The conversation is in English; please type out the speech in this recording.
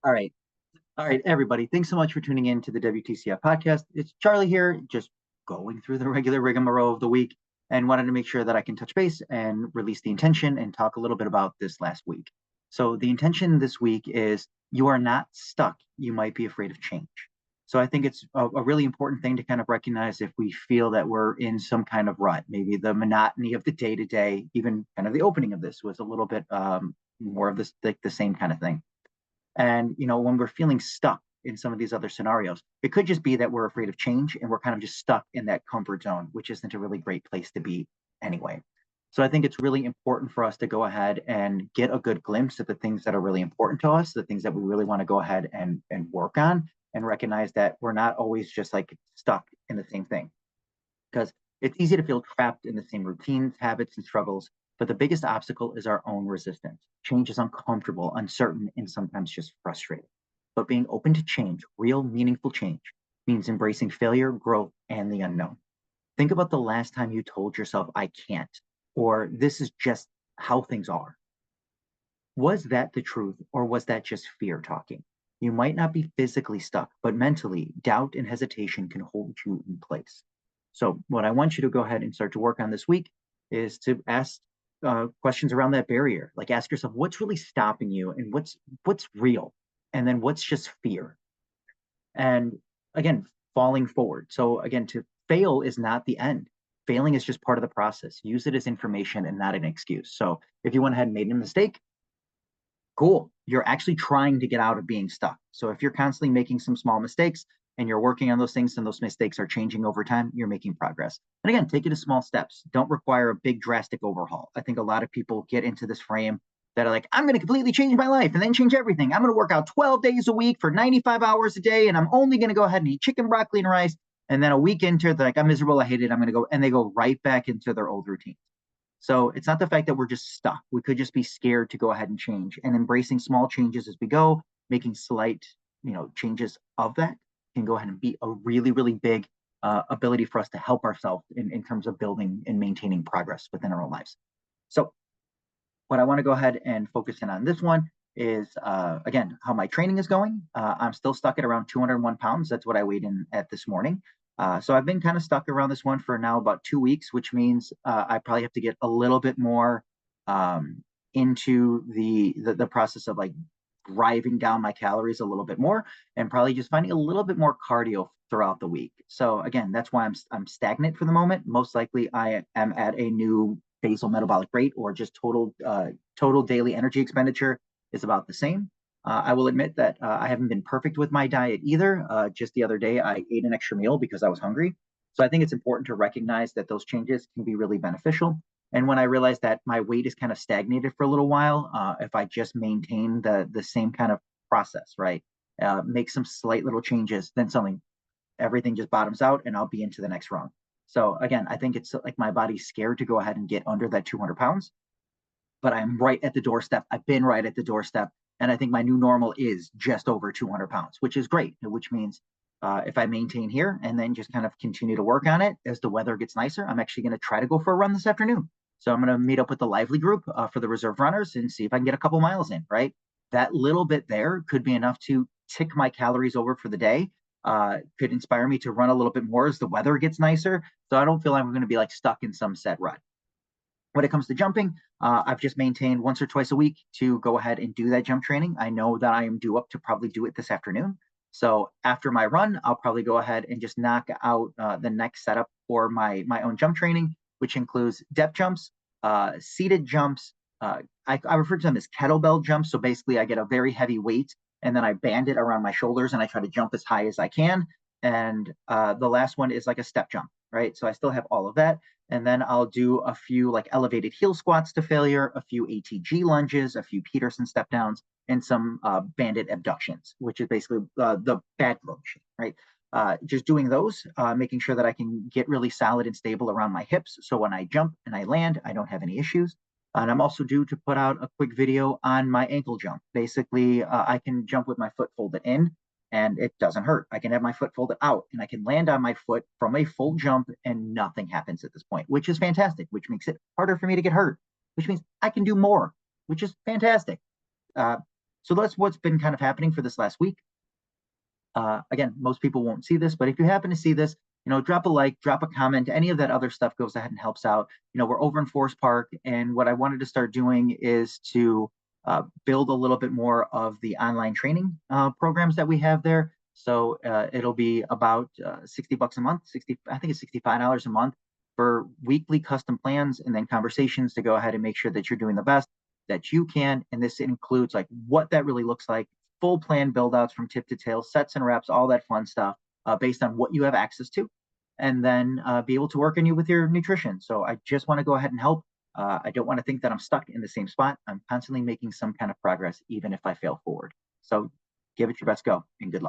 All right. All right, everybody. Thanks so much for tuning in to the WTCF podcast. It's Charlie here, just going through the regular rigmarole of the week and wanted to make sure that I can touch base and release the intention and talk a little bit about this last week. So, the intention this week is you are not stuck. You might be afraid of change. So, I think it's a really important thing to kind of recognize if we feel that we're in some kind of rut, maybe the monotony of the day to day, even kind of the opening of this was a little bit more of this, like the same kind of thing. And, when we're feeling stuck in some of these other scenarios, it could just be that we're afraid of change and we're kind of just stuck in that comfort zone, which isn't a really great place to be anyway. So I think it's really important for us to go ahead and get a good glimpse at the things that are really important to us, the things that we really want to go ahead and work on, and recognize that we're not always just like stuck in the same thing. Because it's easy to feel trapped in the same routines, habits, and struggles. But the biggest obstacle is our own resistance. Change is uncomfortable, uncertain, and sometimes just frustrating. But being open to change, real, meaningful change, means embracing failure, growth, and the unknown. Think about the last time you told yourself, I can't, or this is just how things are. Was that the truth, or was that just fear talking? You might not be physically stuck, but mentally, doubt and hesitation can hold you in place. So, what I want you to go ahead and start to work on this week is to ask questions around that barrier. Like, ask yourself, what's really stopping you, and what's real, and then what's just fear. And again, falling forward. So, again, to fail is not the end. Failing is just part of the process. Use it as information and not an excuse. So, if you went ahead and made a mistake, cool. You're actually trying to get out of being stuck. So if you're constantly making some small mistakes and you're working on those things and those mistakes are changing over time, you're making progress. And again, take it as small steps. Don't require a big drastic overhaul. I think a lot of people get into this frame that are like, I'm going to completely change my life and then change everything. I'm going to work out 12 days a week for 95 hours a day. And I'm only going to go ahead and eat chicken, broccoli, and rice. And then a week into it, they're like, I'm miserable. I hate it. I'm going to go. And they go right back into their old routine. So it's not the fact that we're just stuck. We could just be scared to go ahead and change, and embracing small changes as we go, making slight, changes of that can go ahead and be a really, really big ability for us to help ourselves in terms of building and maintaining progress within our own lives. So what I want to go ahead and focus in on this one is, again, how my training is going. I'm still stuck at around 201 pounds. That's what I weighed in at this morning. So I've been kind of stuck around this one for now about 2 weeks, which means I probably have to get a little bit more into the process of like driving down my calories a little bit more, and probably just finding a little bit more cardio throughout the week. So again, that's why I'm stagnant for the moment. Most likely, I am at a new basal metabolic rate, or just total daily energy expenditure is about the same. I will admit that I haven't been perfect with my diet either. Just the other day, I ate an extra meal because I was hungry. So I think it's important to recognize that those changes can be really beneficial. And when I realized that my weight is kind of stagnated for a little while, if I just maintain the same kind of process, right, make some slight little changes, then everything just bottoms out, and I'll be into the next rung. So again, I think it's like my body's scared to go ahead and get under that 200 pounds, but I'm right at the doorstep. I've been right at the doorstep. And I think my new normal is just over 200 pounds, which is great, which means if I maintain here and then just kind of continue to work on it as the weather gets nicer, I'm actually going to try to go for a run this afternoon. So I'm going to meet up with the Lively group for the reserve runners and see if I can get a couple miles in, right? That little bit there could be enough to tick my calories over for the day, could inspire me to run a little bit more as the weather gets nicer. So I don't feel like I'm going to be like stuck in some set rut. When it comes to jumping, I've just maintained once or twice a week to go ahead and do that jump training. I know that I am due up to probably do it this afternoon. So after my run, I'll probably go ahead and just knock out the next setup for my own jump training, which includes depth jumps, seated jumps. I refer to them as kettlebell jumps. So basically, I get a very heavy weight and then I band it around my shoulders and I try to jump as high as I can. And the last one is like a step jump, right? So I still have all of that. And then I'll do a few like elevated heel squats to failure, a few ATG lunges, a few Peterson step downs, and some banded abductions, which is basically the bad girl machine, right? Just doing those, making sure that I can get really solid and stable around my hips. So when I jump and I land, I don't have any issues. And I'm also due to put out a quick video on my ankle jump. Basically, I can jump with my foot folded in and it doesn't hurt. I can have my foot folded out and I can land on my foot from a full jump and nothing happens at this point, which is fantastic, which makes it harder for me to get hurt, which means I can do more, which is fantastic. So that's what's been kind of happening for this last week. Again, most people won't see this, but if you happen to see this, drop a like, drop a comment, any of that other stuff goes ahead and helps out. We're over in Forest Park, and what I wanted to start doing is to build a little bit more of the online training programs that we have there. So it'll be about $60 a month, I think it's $65 a month for weekly custom plans and then conversations to go ahead and make sure that you're doing the best that you can. And this includes like what that really looks like, full plan build outs from tip to tail, sets and reps, all that fun stuff based on what you have access to, and then be able to work on you with your nutrition. So I just want to go ahead and help. I don't want to think that I'm stuck in the same spot. I'm constantly making some kind of progress, even if I fail forward. So give it your best go and good luck.